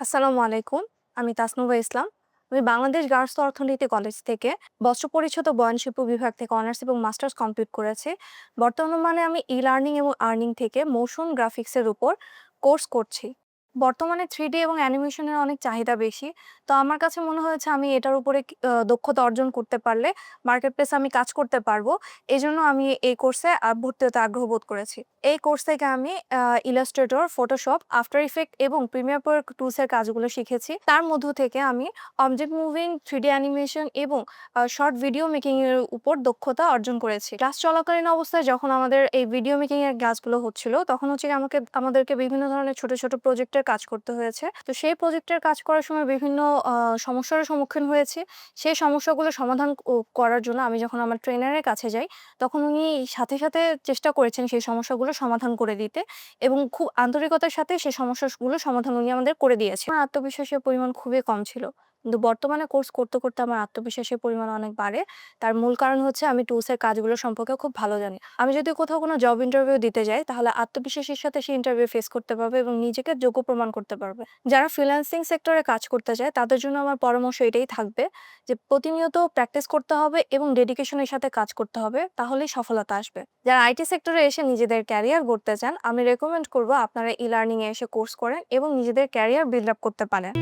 আসসালামু আলাইকুম। আমি তাসনুভা ইসলাম। আমি বাংলাদেশ গার্হস্থ্য অর্থনীতি কলেজ থেকে বস্ত্র পরিচ্ছদ ও বয়নশিল্প বিভাগ থেকে অনার্স এবং মাস্টার্স কমপ্লিট করেছি। বর্তমানে আমি ই-লার্নিং এবং আর্নিং থেকে মোশন গ্রাফিক্সের উপর কোর্স করছি। বর্তমানে 3D এবং অ্যানিমেশনের অনেক চাহিদা বেশি। তো আমার কাছে মনে হয়েছে আমি এটার উপরে দক্ষতা অর্জন করতে পারলে মার্কেট প্লেসে আমি কাজ করতে পারবো। এজন্য আমি এই কোর্সে ভর্তি হতে আগ্রহ বোধ করেছি। এই কোর্স থেকে আমি ইলাস্ট্রেটর, ফটোশপ, আফটার ইফেক্ট এবং প্রিমিয়ার প্রো টুলস এর কাজগুলো শিখেছি। তার মধ্য থেকে আমি অবজেক্ট মুভিং, 3D অ্যানিমেশন এবং শর্ট ভিডিও মেকিং এর উপর দক্ষতা অর্জন করেছি। ক্লাস চলাকালীন অবস্থায় যখন আমাদের এই ভিডিও মেকিং এর ক্লাসগুলো হচ্ছিল, তখন হচ্ছে গিয়ে আমাদেরকে বিভিন্ন ধরনের ছোট, ছোট প্রজেক্টের কাজ করতে হয়েছে। তো সেই প্রজেক্টের কাজ করার সময় বিভিন্ন সমস্যার সম্মুখীন হয়েছি। সেই সমস্যাগুলো সমাধান করার জন্য আমি যখন আমার ট্রেনারের কাছে যাই, তখন উনি সাথে, সাথে চেষ্টা করেছেন সেই সমস্যাগুলো সমাধান করে দিতে এবং খুব আন্তরিকতার সাথে সেই সমস্যাগুলো সমাধান উনি আমাদের করে দিয়েছেন। আমার আত্মবিশ্বাসের পরিমাণ খুবই কম ছিল। কিন্তু বর্তমানে কোর্স করতে, করতে আমার আত্মবিশ্বাসের পরিমাণ অনেক বাড়ে। তার মূল কারণ হচ্ছে আমি টুলস এর কাজগুলো সম্পর্কে খুব ভালো জানি। আমি যদি কোথাও কোনো জব ইন্টারভিউ দিতে যাই, তাহলে আত্মবিশ্বাসের সাথে সেই ইন্টারভিউ ফেস করতে পারবে এবং নিজেকে যোগ্য প্রমাণ করতে পারবে। যারা ফ্রিল্যান্সিং সেক্টরে কাজ করতে চায়, তাদের জন্য আমার পরামর্শ এটাই থাকবে যে প্রতিনিয়ত প্র্যাকটিস করতে হবে এবং ডেডিকেশনের সাথে কাজ করতে হবে, তাহলেই সফলতা আসবে। যারা আইটি সেক্টরে এসে নিজেদের ক্যারিয়ার গড়তে চান, আমি রেকমেন্ড করব আপনারা ই-লার্নিং এ এসে কোর্স করেন এবং নিজেদের ক্যারিয়ার বিল্ড আপ করতে পারেন।